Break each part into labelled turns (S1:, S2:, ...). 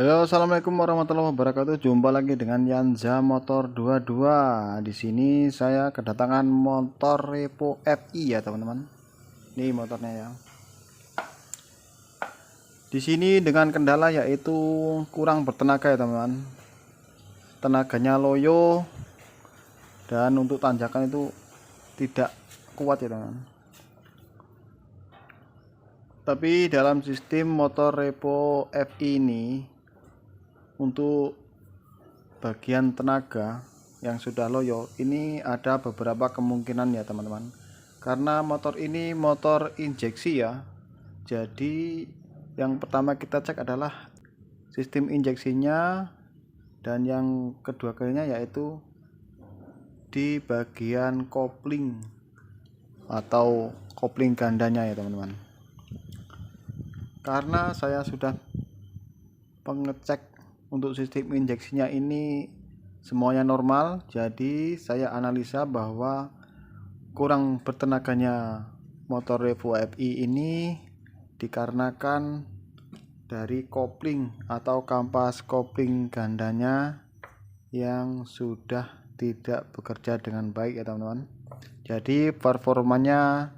S1: Halo, assalamualaikum warahmatullahi wabarakatuh. Jumpa lagi dengan Yanza Motor 22. Di sini saya kedatangan motor Revo FI ya teman-teman. Ini motornya ya. Di sini dengan kendala yaitu kurang bertenaga ya teman-teman. Tenaganya loyo dan untuk tanjakan itu tidak kuat ya teman-teman. Tapi dalam sistem motor Revo FI ini untuk bagian tenaga yang sudah loyo ini ada beberapa kemungkinan ya teman-teman, karena motor ini motor injeksi ya. Jadi yang pertama kita cek adalah sistem injeksinya, dan yang kedua kalinya yaitu di bagian kopling atau kopling gandanya ya teman-teman. Karena saya sudah pengecek untuk sistem injeksinya ini semuanya normal, jadi saya analisa bahwa kurang bertenaganya motor Revo FI ini dikarenakan dari kopling atau kampas kopling gandanya yang sudah tidak bekerja dengan baik ya teman-teman. Jadi performanya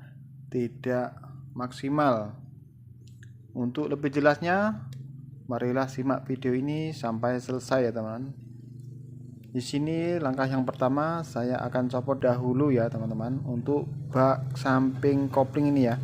S1: tidak maksimal. Untuk lebih jelasnya, marilah simak video ini sampai selesai ya teman-teman. Di sini langkah yang pertama saya akan copot dahulu ya teman-teman untuk bak samping kopling ini ya.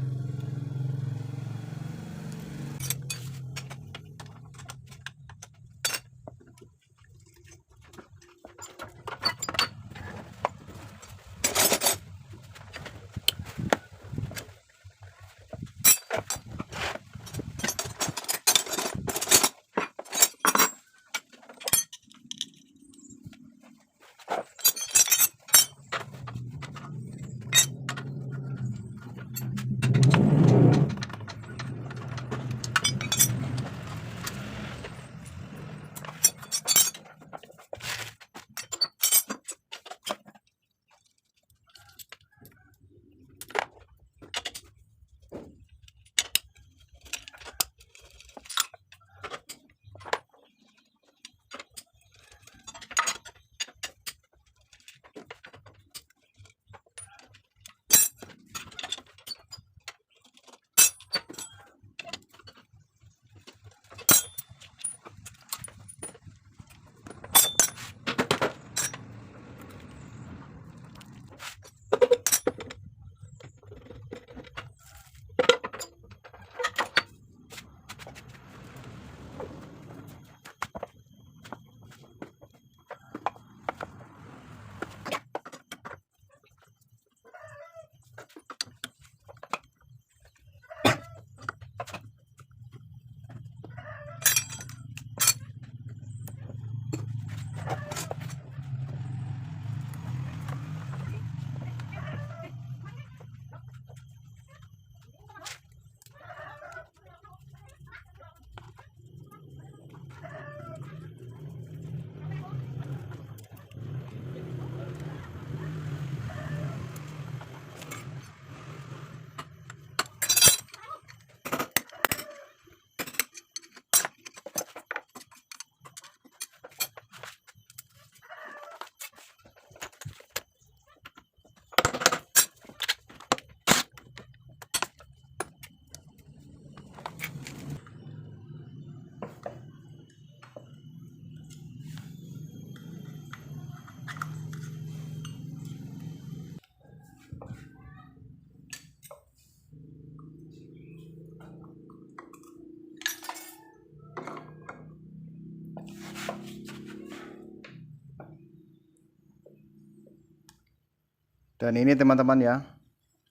S1: Dan ini teman-teman ya,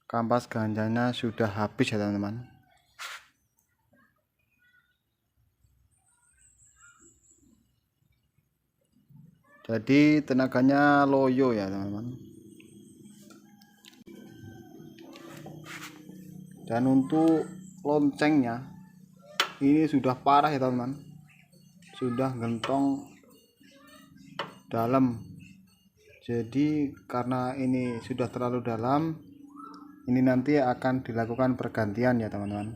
S1: kampas gandanya sudah habis ya teman-teman. Jadi tenaganya loyo ya teman-teman. Dan untuk loncengnya ini sudah parah ya teman-teman, sudah gentong dalam. Jadi karena ini sudah terlalu dalam, ini nanti akan dilakukan pergantian ya teman-teman.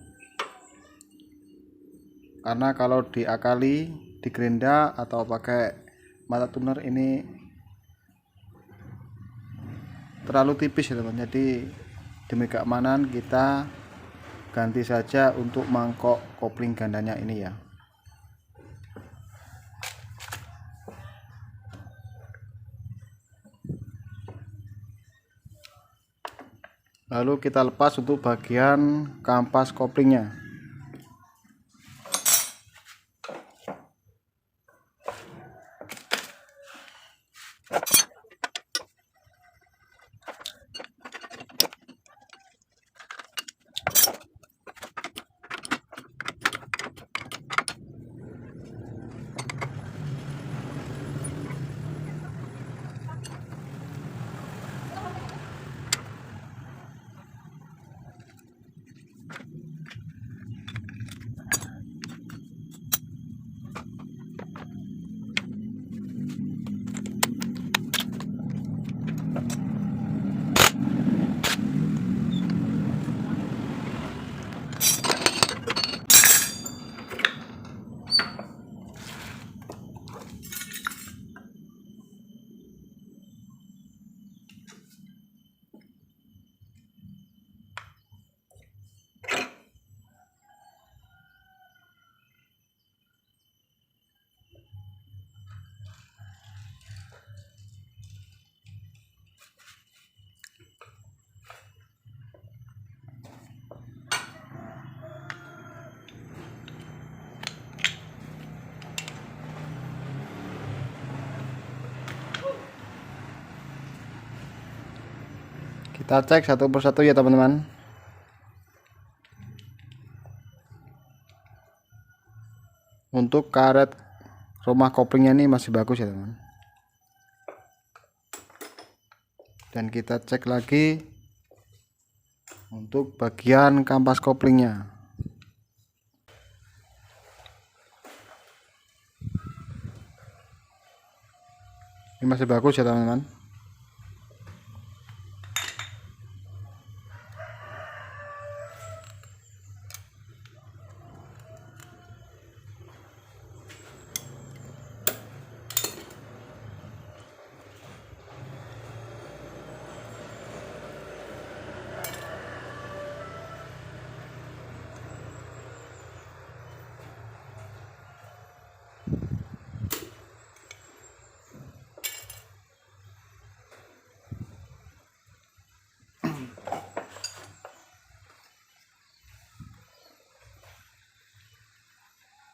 S1: Karena kalau diakali di gerinda atau pakai mata tuner ini terlalu tipis ya teman. Jadi demi keamanan kita ganti saja untuk mangkok kopling gandanya ini ya. Lalu kita lepas untuk bagian kampas koplingnya. Kita cek satu persatu ya teman-teman. Untuk karet rumah koplingnya ini masih bagus ya teman. Dan kita cek lagi untuk bagian kampas koplingnya. Ini masih bagus ya teman-teman.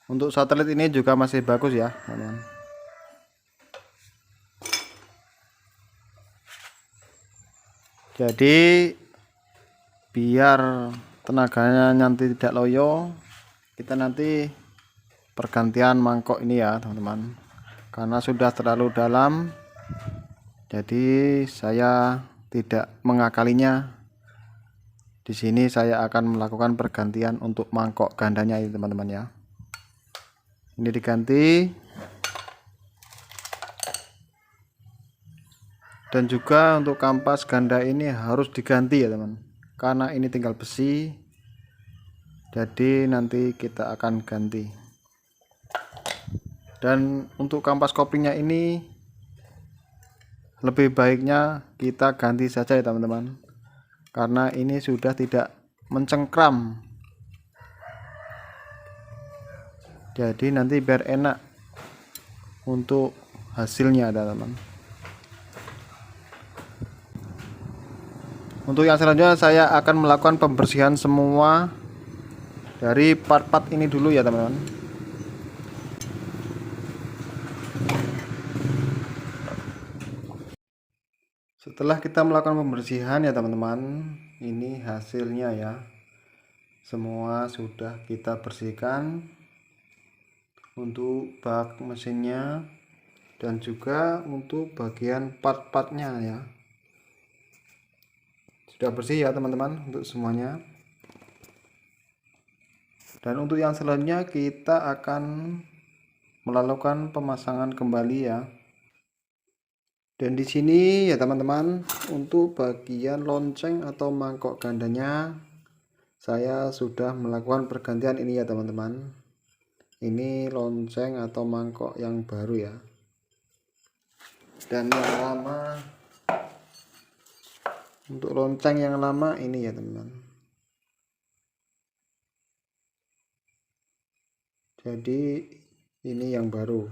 S1: Untuk satelit ini juga masih bagus ya teman-teman. Jadi biar tenaganya nanti tidak loyo, kita nanti pergantian mangkok ini ya teman-teman. Karena sudah terlalu dalam, jadi saya tidak mengakalinya. Di sini saya akan melakukan pergantian untuk mangkok gandanya ini teman-teman ya. Ini diganti. Dan juga untuk kampas ganda ini harus diganti ya teman. Karena ini tinggal besi. Jadi nanti kita akan ganti. Dan untuk kampas koplingnya ini lebih baiknya kita ganti saja ya teman-teman. Karena ini sudah tidak mencengkram. Jadi nanti biar enak untuk hasilnya ada teman. Untuk yang selanjutnya saya akan melakukan pembersihan semua dari part-part ini dulu ya teman-teman. Setelah kita melakukan pembersihan ya teman-teman, ini hasilnya ya. Semua sudah kita bersihkan untuk bak mesinnya dan juga untuk bagian part-partnya ya. Sudah bersih ya teman-teman untuk semuanya. Dan untuk yang selanjutnya kita akan melakukan pemasangan kembali ya. Dan di sini ya teman-teman, untuk bagian lonceng atau mangkok gandanya saya sudah melakukan pergantian ini ya teman-teman. Ini lonceng atau mangkok yang baru ya. Dan yang lama, untuk lonceng yang lama ini ya teman-teman. Jadi ini yang baru.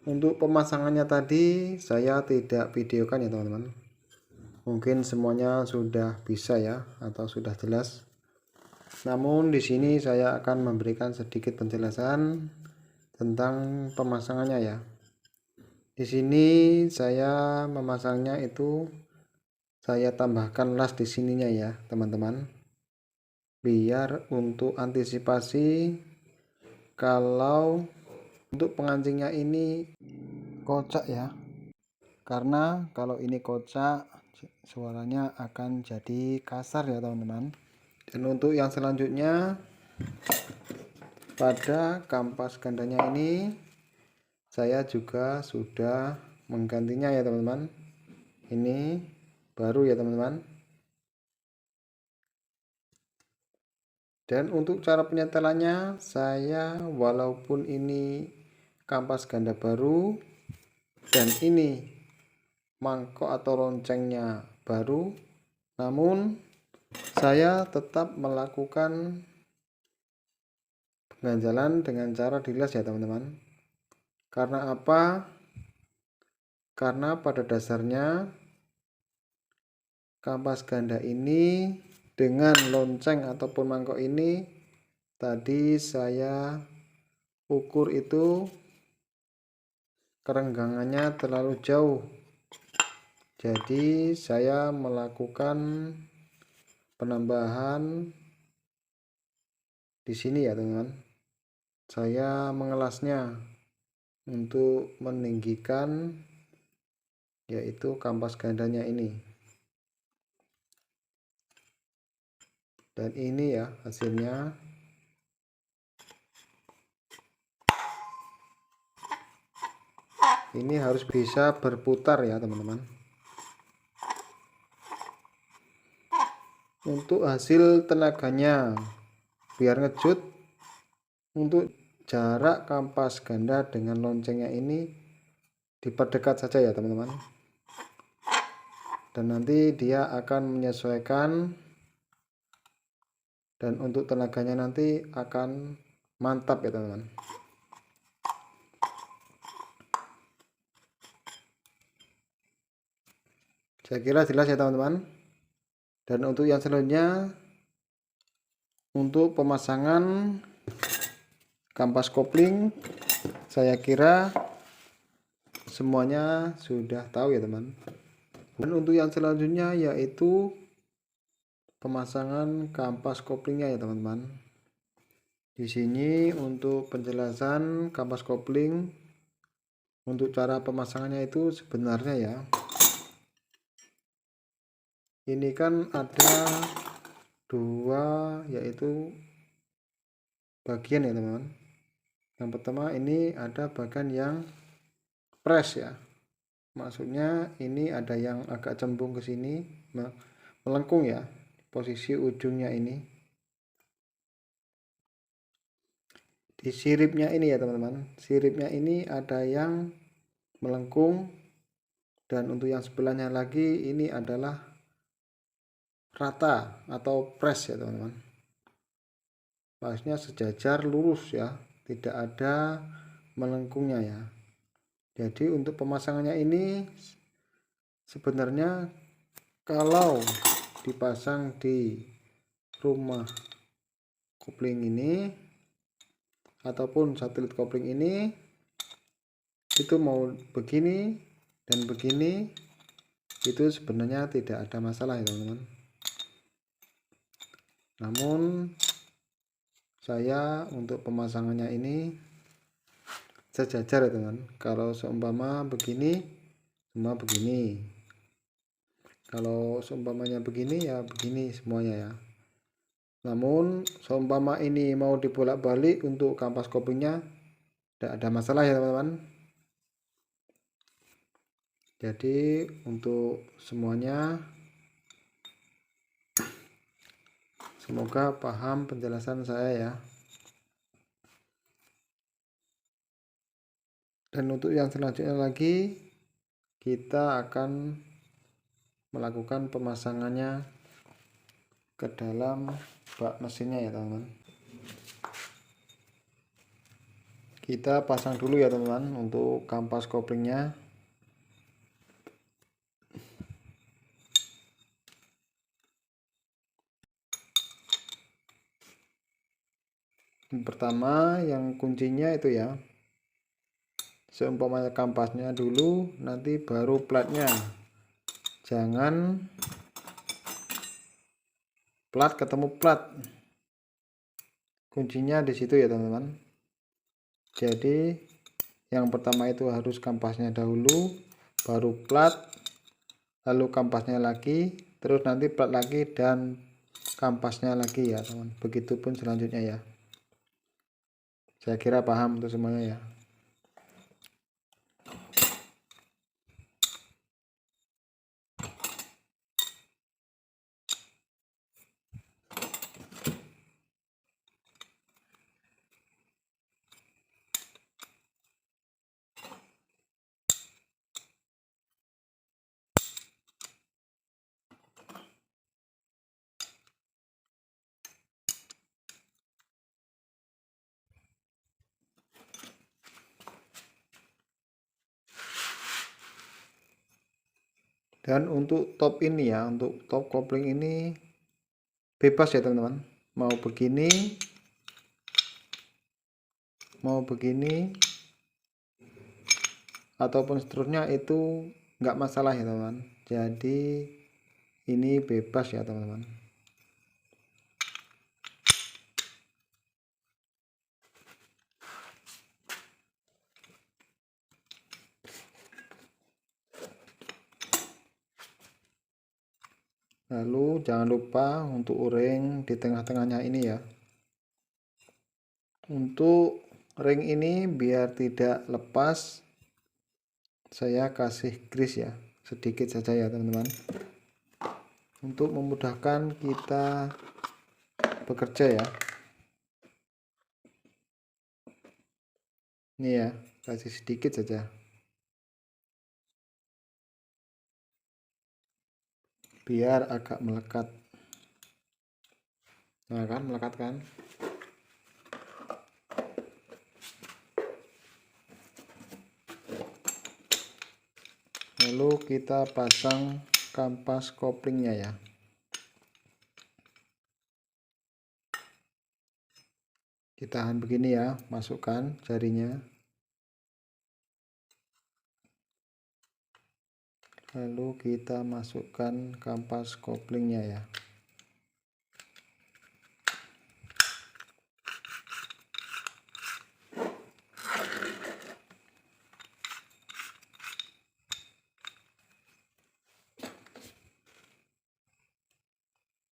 S1: Untuk pemasangannya tadi saya tidak videokan ya teman-teman. Mungkin semuanya sudah bisa ya atau sudah jelas. Namun di sini saya akan memberikan sedikit penjelasan tentang pemasangannya ya. Di sini saya memasangnya itu saya tambahkan las di sininya ya teman-teman. Biar untuk antisipasi kalau untuk pengancingnya ini kocak ya. Karena kalau ini kocak suaranya akan jadi kasar ya teman-teman. Dan untuk yang selanjutnya pada kampas gandanya ini saya juga sudah menggantinya ya teman-teman. Ini baru ya teman-teman. Dan untuk cara penyetelannya saya walaupun ini kampas ganda baru dan ini mangkok atau loncengnya baru, namun saya tetap melakukan pengganjalan dengan cara dilas ya teman-teman. Karena apa? Karena pada dasarnya kampas ganda ini dengan lonceng ataupun mangkok ini tadi saya ukur itu kerenggangannya terlalu jauh. Jadi saya melakukan penambahan di sini ya teman-teman. Saya mengelasnya untuk meninggikan yaitu kampas gandanya ini. Dan ini ya hasilnya. Ini harus bisa berputar ya teman-teman. Untuk hasil tenaganya biar ngejut, untuk jarak kampas ganda dengan loncengnya ini diperdekat saja ya teman-teman. Dan nanti dia akan menyesuaikan, dan untuk tenaganya nanti akan mantap ya teman-teman. Saya kira jelas ya teman-teman. Dan untuk yang selanjutnya, untuk pemasangan kampas kopling, saya kira semuanya sudah tahu ya teman. Dan untuk yang selanjutnya yaitu pemasangan kampas koplingnya ya teman-teman. Di sini untuk penjelasan kampas kopling, untuk cara pemasangannya itu sebenarnya ya. Ini kan ada dua yaitu bagian ya teman-teman. Yang pertama ini ada bagian yang press ya. Maksudnya ini ada yang agak cembung ke sini, melengkung ya, posisi ujungnya ini. Di siripnya ini ya teman-teman. Siripnya ini ada yang melengkung, dan untuk yang sebelahnya lagi ini adalah rata atau press ya teman-teman. Maksudnya sejajar lurus ya, tidak ada melengkungnya ya. Jadi untuk pemasangannya ini sebenarnya kalau dipasang di rumah kopling ini ataupun satelit kopling ini, itu mau begini dan begini itu sebenarnya tidak ada masalah ya teman-teman. Namun saya untuk pemasangannya ini sejajar ya teman. Kalau seumpama begini, semua begini. Kalau seumpamanya begini ya begini semuanya ya. Namun seumpama ini mau dibolak-balik untuk kampas koplingnya tidak ada masalah ya teman-teman. Jadi untuk semuanya Semoga paham penjelasan saya ya. Dan untuk yang selanjutnya lagi, kita akan melakukan pemasangannya ke dalam bak mesinnya ya teman-teman. Kita pasang dulu ya teman-teman untuk kampas koplingnya. Yang pertama yang kuncinya itu ya, seumpamanya kampasnya dulu, nanti baru platnya. Jangan plat ketemu plat. Kuncinya di situ ya teman-teman. Jadi yang pertama itu harus kampasnya dahulu, baru plat, lalu kampasnya lagi, terus nanti plat lagi dan kampasnya lagi ya teman. Begitupun selanjutnya ya. Saya kira paham untuk semuanya ya. Dan untuk top ini ya, untuk top kopling ini bebas ya teman-teman. Mau begini ataupun seterusnya itu nggak masalah ya teman-teman. Jadi ini bebas ya teman-teman. Lalu jangan lupa untuk o-ring di tengah-tengahnya ini ya. Untuk ring ini biar tidak lepas, saya kasih grease ya, sedikit saja ya teman-teman, untuk memudahkan kita bekerja ya. Ini ya, kasih sedikit saja biar agak melekat. Nah kan, melekat kan. Lalu kita pasang kampas koplingnya ya. Ditahan begini ya, masukkan jarinya. Lalu kita masukkan kampas koplingnya ya.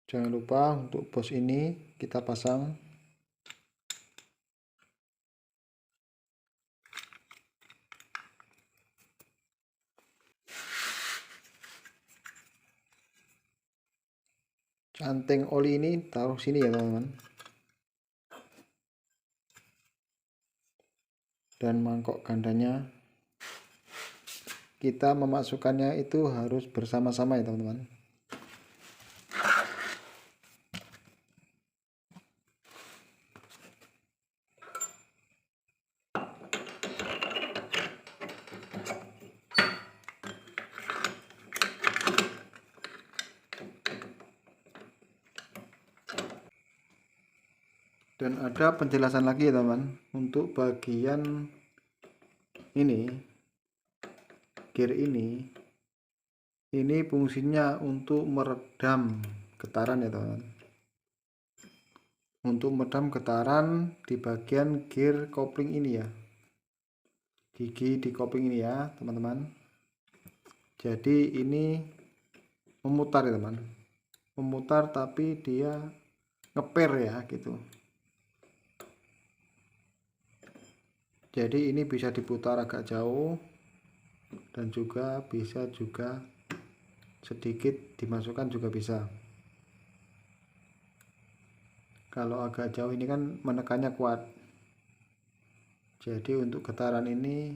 S1: Jangan lupa untuk bos ini kita pasang. Canteng oli ini taruh sini ya teman-teman. Dan mangkok gandanya kita memasukkannya itu harus bersama-sama ya teman-teman. Dan ada penjelasan lagi ya teman, untuk bagian ini, gear ini fungsinya untuk meredam getaran ya teman. Untuk meredam getaran di bagian gear kopling ini ya, gigi di kopling ini ya teman-teman. Jadi ini memutar ya teman, memutar tapi dia ngeper ya gitu. Jadi ini bisa diputar agak jauh dan juga bisa juga sedikit dimasukkan juga bisa. Kalau agak jauh ini kan menekannya kuat, jadi untuk getaran ini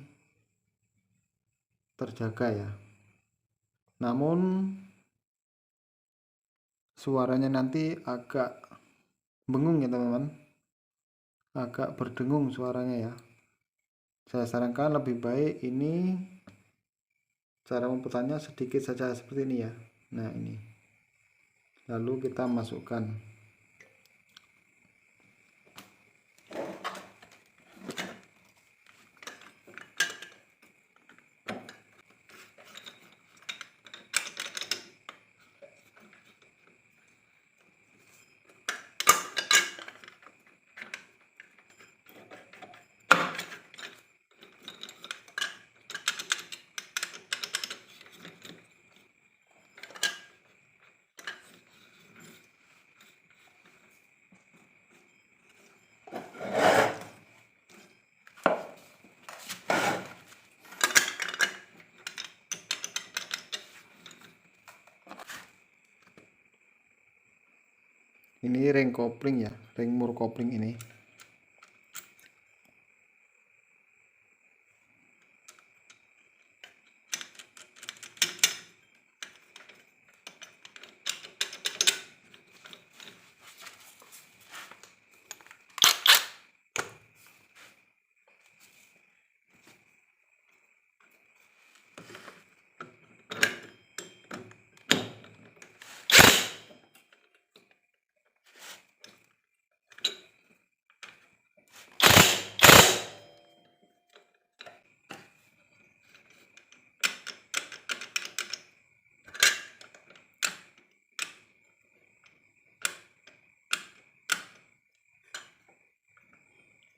S1: terjaga ya. Namun suaranya nanti agak bengung ya teman-teman, agak berdengung suaranya ya. Saya sarankan lebih baik ini cara memutarnya sedikit saja seperti ini ya. Nah ini, lalu kita masukkan. Ini ring kopling ya, ring mur kopling ini.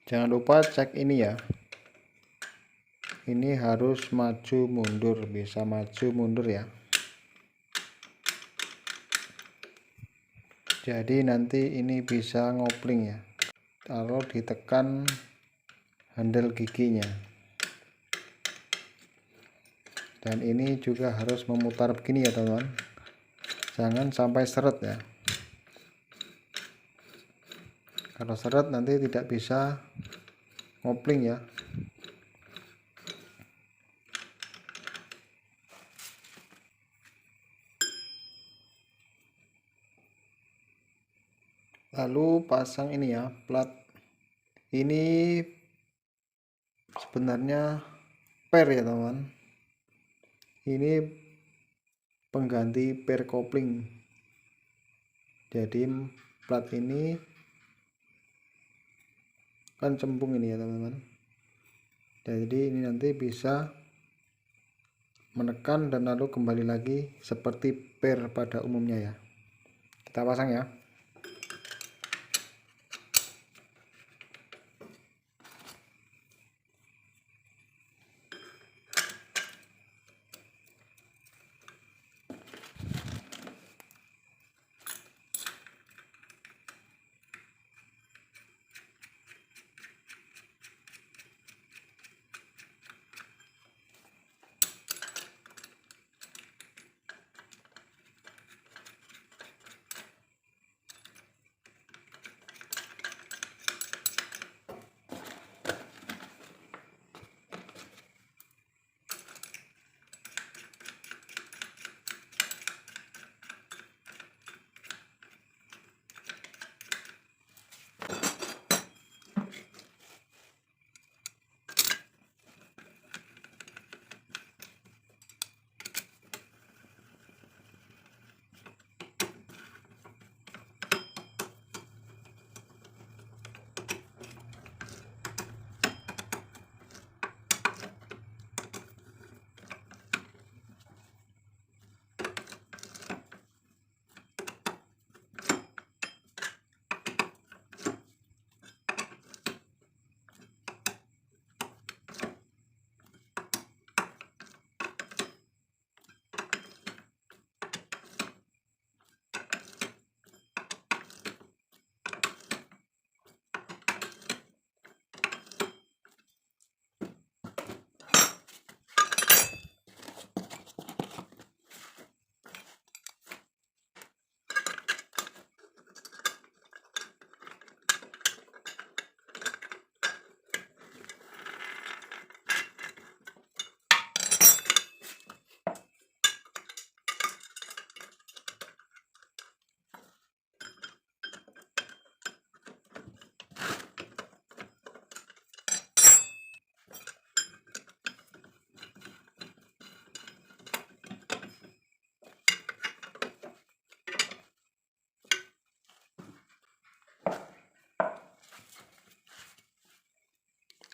S1: Jangan lupa cek ini ya, ini harus maju mundur, bisa maju mundur ya. Jadi nanti ini bisa ngopling ya kalau ditekan handle giginya. Dan ini juga harus memutar begini ya teman-teman, jangan sampai seret ya. Kalau seret nanti tidak bisa ngopling ya. Lalu pasang ini ya, plat ini sebenarnya per ya teman, ini pengganti per kopling. Jadi plat ini kan cembung ini ya teman-teman, jadi ini nanti bisa menekan dan lalu kembali lagi seperti per pada umumnya ya. Kita pasang ya.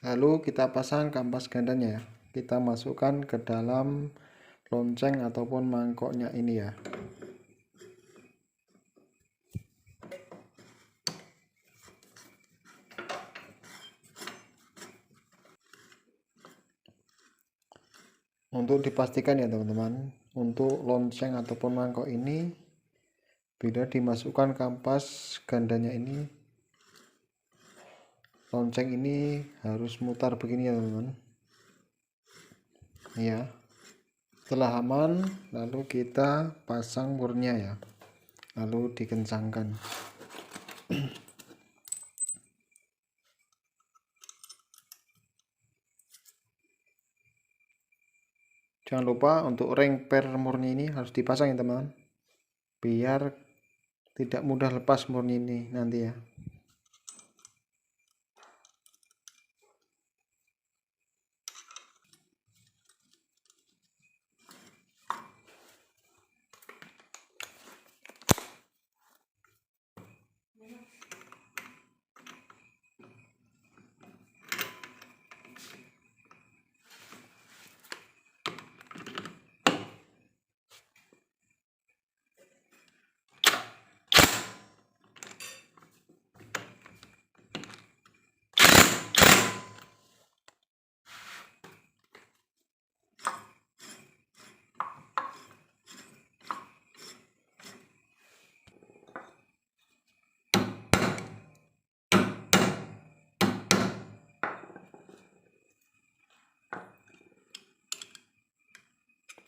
S1: Lalu kita pasang kampas gandanya ya. Kita masukkan ke dalam lonceng ataupun mangkoknya ini ya. Untuk dipastikan ya teman-teman, untuk lonceng ataupun mangkok ini bila dimasukkan kampas gandanya ini, lonceng ini harus mutar begini ya teman-teman ya. Setelah aman, lalu kita pasang murnya ya, lalu dikencangkan. Jangan lupa untuk ring per murni ini harus dipasang ya teman-teman, biar tidak mudah lepas murni ini nanti ya.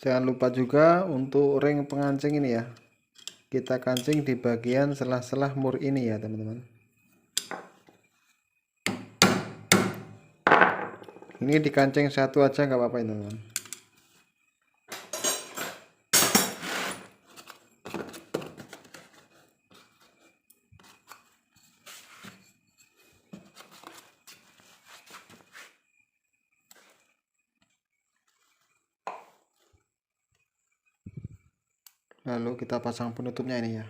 S1: Jangan lupa juga untuk ring pengancing ini ya, kita kancing di bagian selah-selah mur ini ya teman-teman. Ini dikancing satu aja nggak apa-apa ya teman-teman. Lalu kita pasang penutupnya ini ya.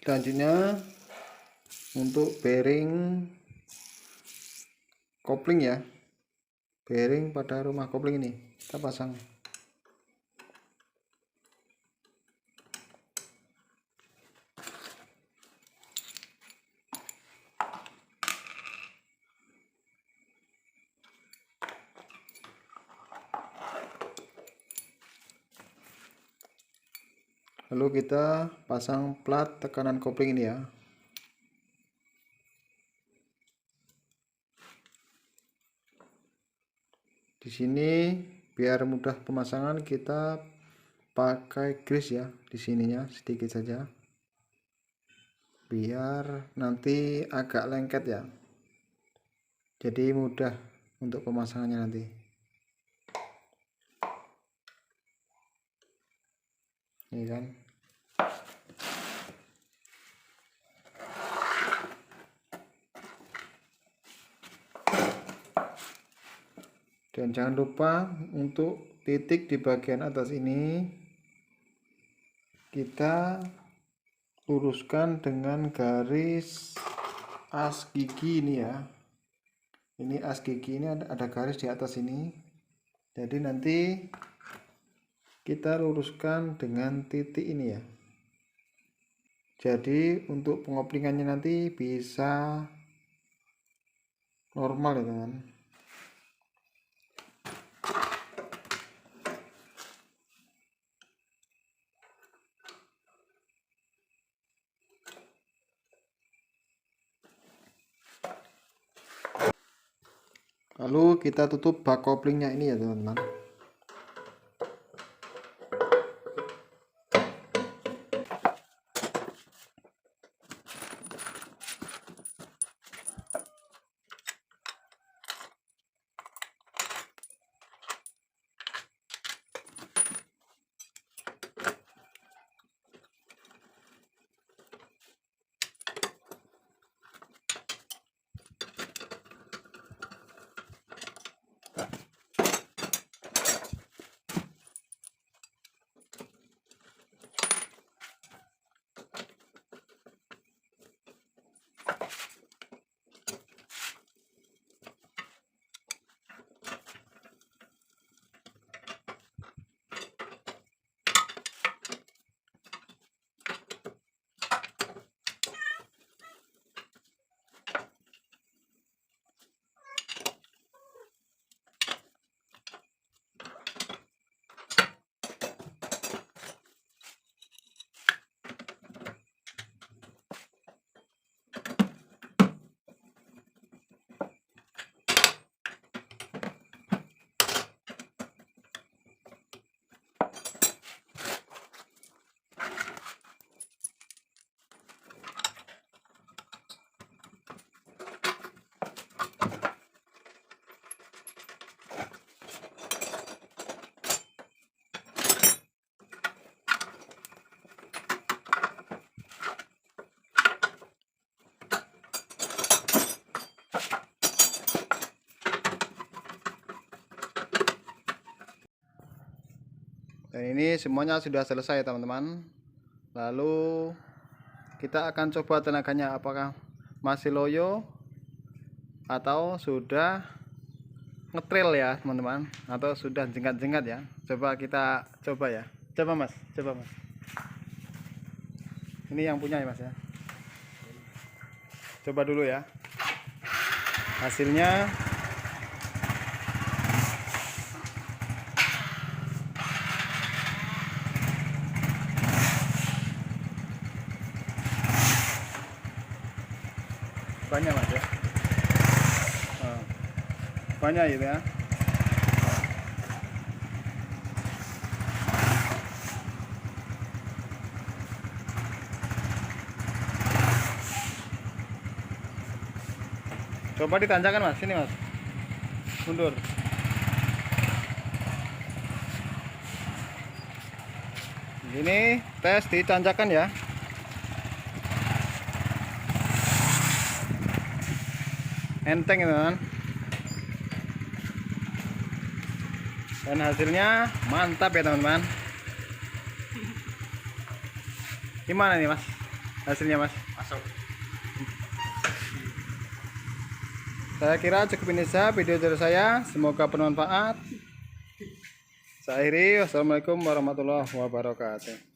S1: Selanjutnya untuk bearing kopling ya, bearing pada rumah kopling ini kita pasang. Lalu kita pasang plat tekanan kopling ini ya. Di sini biar mudah pemasangan kita pakai grease ya, di sininya sedikit saja. Biar nanti agak lengket ya. Jadi mudah untuk pemasangannya nanti. Ini kan. Dan jangan lupa untuk titik di bagian atas ini kita luruskan dengan garis as gigi ini ya. Ini as gigi ini ada garis di atas ini. Jadi nanti kita luruskan dengan titik ini ya. Jadi untuk pengoplingannya nanti bisa normal ya teman. Lalu kita tutup bak koplingnya ini ya teman-teman. Dan ini semuanya sudah selesai teman-teman. Lalu kita akan coba tenaganya apakah masih loyo atau sudah ngetril ya teman-teman, atau sudah jengkat-jengkat ya. Coba kita coba ya. Coba mas. Ini yang punya ya mas ya. Coba dulu ya. Hasilnya banyak mas ya. Banyak gitu ya. Coba ditanjakan mas, sini mas, mundur. Ini tes ditanjakan ya. Enteng ya teman. Dan hasilnya mantap ya teman-teman. Gimana nih mas hasilnya mas?
S2: Masuk.
S1: Saya kira cukup ini saja video dari saya. Semoga bermanfaat. Saya akhiri. Wassalamualaikum warahmatullahi wabarakatuh.